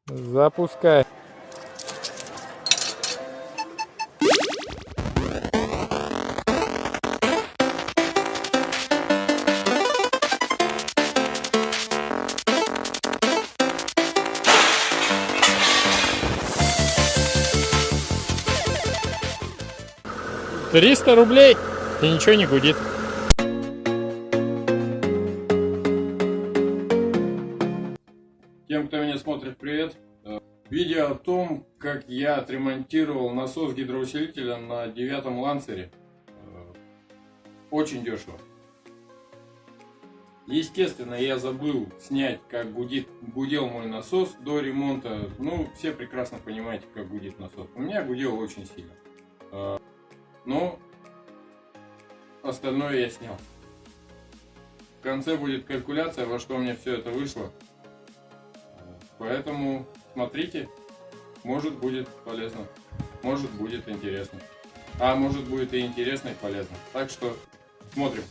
Запускай. $300 и ничего не гудит. Тем, кто меня смотрит, привет. Видео о том, как я отремонтировал насос гидроусилителя на 9-м ланцере. Очень дешево. Естественно, я забыл снять, как гудел мой насос до ремонта. Ну, все прекрасно понимаете, как гудит насос. У меня гудел очень сильно. Но остальное я снял. В конце будет калькуляция, во что у меня все это вышло. Поэтому смотрите, может будет полезно, может будет интересно. А может будет и интересно, и полезно. Так что смотрим.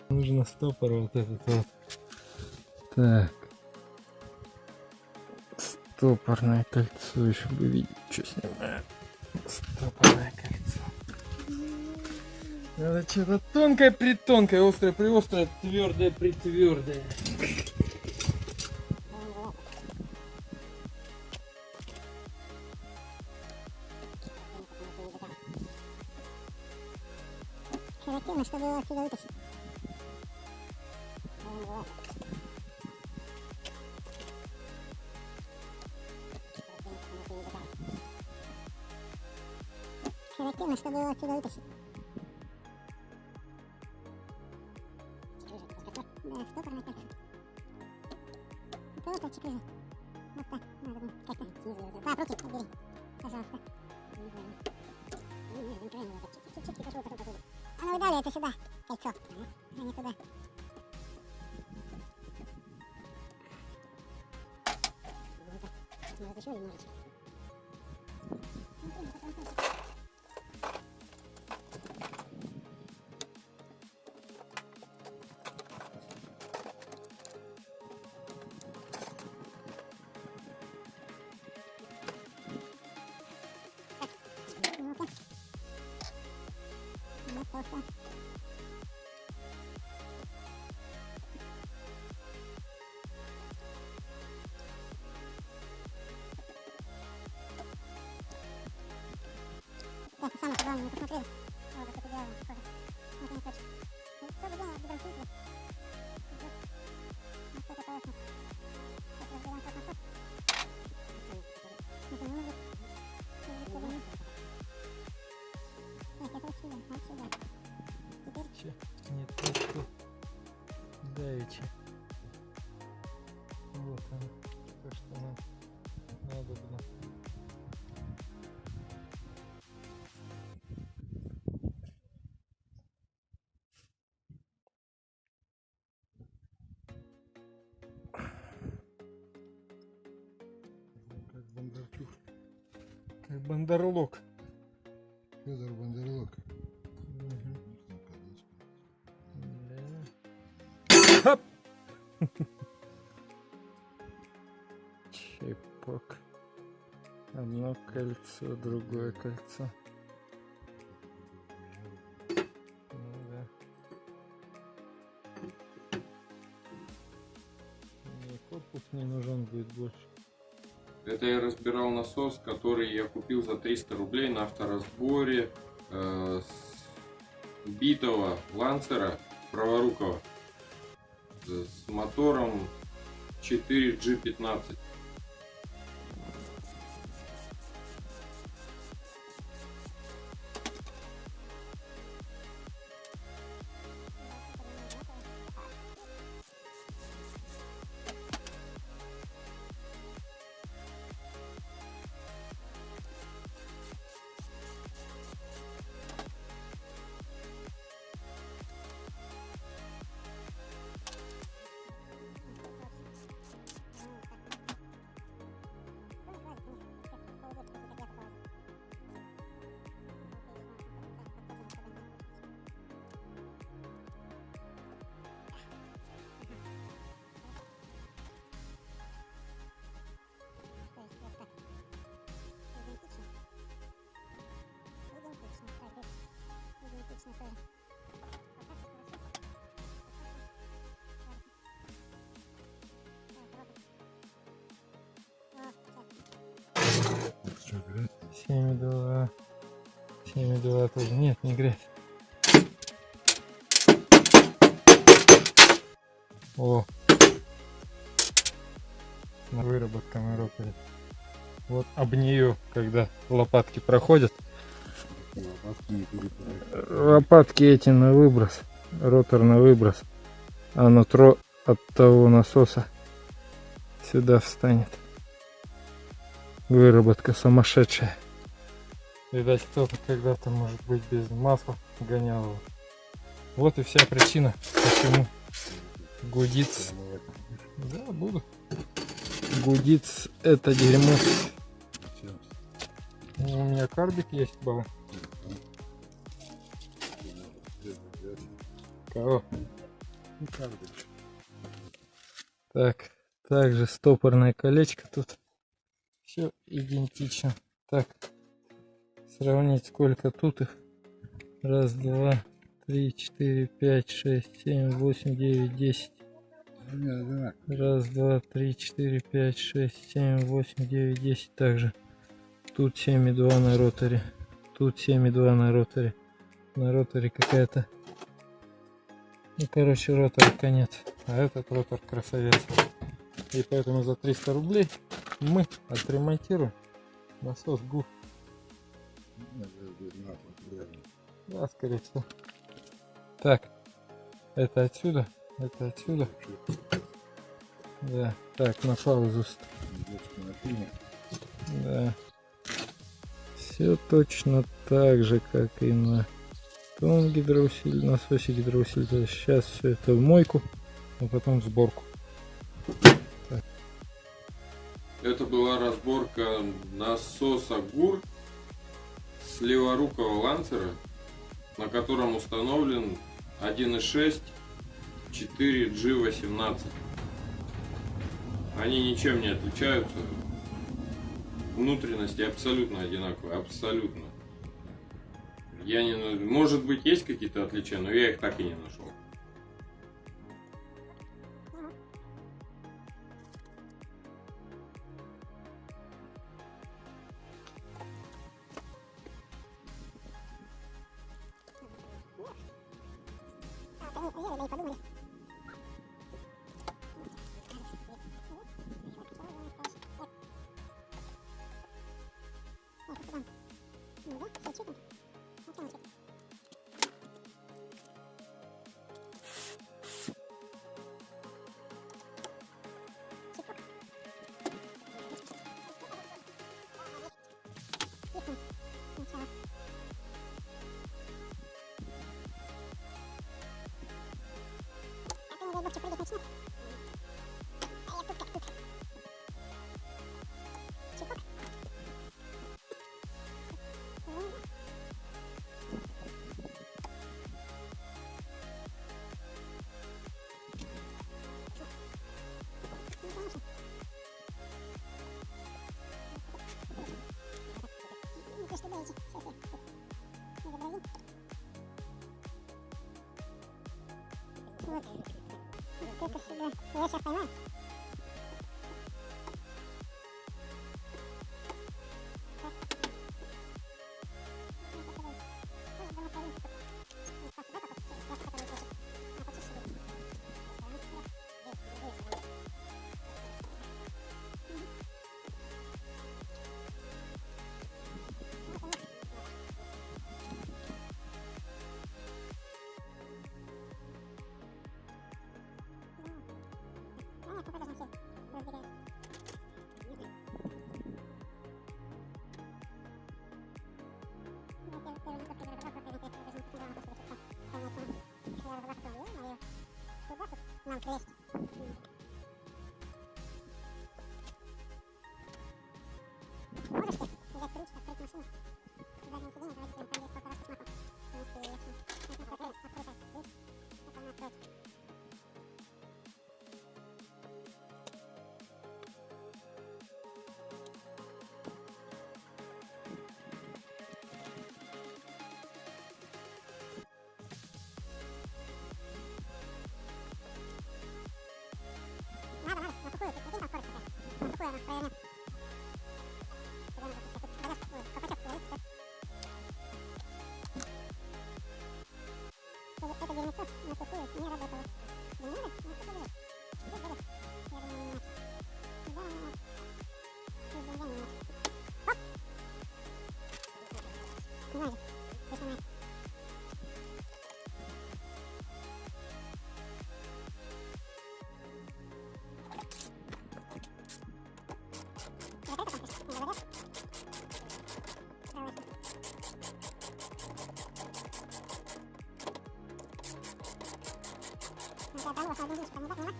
Нужно стопор вот этот вот. Так. Стопорное кольцо, еще бы видеть, что снимаю. Стопорное кольцо. Надо что-то тонкое-притонкое, острое-приострое, твердое-притвердое. Характерно, чтобы его отсюда вытащить. Характерно, чтобы его отсюда вытащить. Да, стопорное кольцо. Это вот отчепление. Вот так, надо как-то снизу. Так, руки убери, пожалуйста. Чуть-чуть пошло потом покуда. А ну и далее это сюда, кольцо, а не туда. Может еще немножечко. толстая. Так, самое главное, не посмотрели. Вот, это идеально, похоже. Вот они точно. Ну, что бы делать, гидрофильтр? Ну, что это поверхность? Сейчас разберем тот насос. Это не может. Так, это отсюда, отсюда. Теперь Че? Нет, точку. Давичи. Вот оно. То, что нам надо было. Как Бондарчук. Как Бондарлок. Федор Бондарчук. Да. Хоп! Чепок. Одно кольцо, другое кольцо. Ну да. Мне корпус не нужен будет больше. Это я разбирал насос, который я купил за 300 рублей на авторазборе с битого ланцера праворукого с мотором 4G15. Что, грязь? 7,2. 7,2 тоже. Нет, не грязь. О! Выработка на роторе. Вот об нее, когда лопатки проходят. Лопатки не перепадают. Лопатки эти на выброс. Ротор на выброс. А нутро от того насоса сюда встанет. Выработка сумасшедшая. Видать, кто-то когда-то, может быть, без масла гонял его. Вот и вся причина, почему гудит. Да, буду. Гудит это дерьмо. Ну, у меня карбик есть, баба. Кого? Так, также стопорное колечко тут. Все идентично. Так, сравнить, сколько тут их. Раз, два, 3, 4, 5, 6, 7, 8, 9, 10. Раз, два, 3, 4, 5, 6, 7, 8, 9, 10. Также. Тут 7,2 на роторе. Тут 7,2 на роторе. На роторе какая-то... Ну, короче, ротор конец. А этот ротор красавец. И поэтому за 300 рублей мы отремонтируем насос ГУ. Да, скорее всего. Так, это отсюда, это отсюда. Да, так, на паузу. Да. Все точно так же, как и на том гидроусилителе, насосе гидроусилителя. Сейчас все это в мойку, а потом в сборку. Так. Это была разборка насоса ГУР с леворукого ланцера, на котором установлен 1.6 4G18. Они ничем не отличаются. Внутренности абсолютно одинаковые, абсолютно. Я не... Может быть, есть какие-то отличия, но я их так и не нашел. Сделали, да и подумали. Ну да, все чудно. Вот там чудно. Чипок. Тихо. Сначала. А ты, не дай бог, что прыгать начнет. А я тут как тут. Чипок. Вот. Только сюда. Я сейчас поймаю. Нам клесть. Можешь ты взять ключ, открыть машину? Заднее сиденье, давайте прям там есть полтора шестнадцать. В принципе, легче. Это открыто ключ. Это она откроет. Надо, на сухую, ты прикинь, там скорость какая. На сухую она провернет. Колпачок говорит, это дерьмецо на сухую не работало. Не надо? Ну, что делать? Что делать? Я думаю, не иначе. Да, ну, я не иначе. Оп! Снимай же. Ты снимай. Закрыто там, конечно, не заводят. Давай. Ну, да, там у вас один там не так, не так?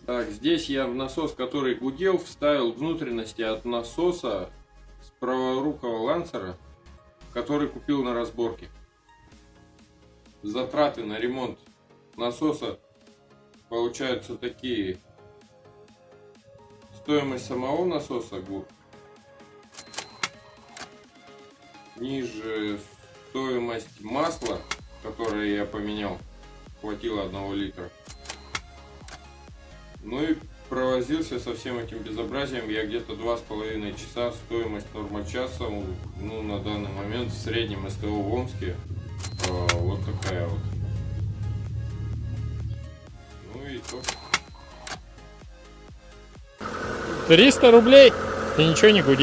Так, здесь я в насос, который гудел, вставил внутренности от насоса с праворукого лансера, который купил на разборке. Затраты на ремонт насоса получаются такие. Стоимость самого насоса ГУР ниже стоимость масла, которое я поменял, хватило 1 литра. Ну и провозился со всем этим безобразием я где-то 2,5 часа. Стоимость нормочаса, ну, на данный момент в среднем СТО в Омске вот такая вот. Ну и то. 300 рублей и ничего не гудит.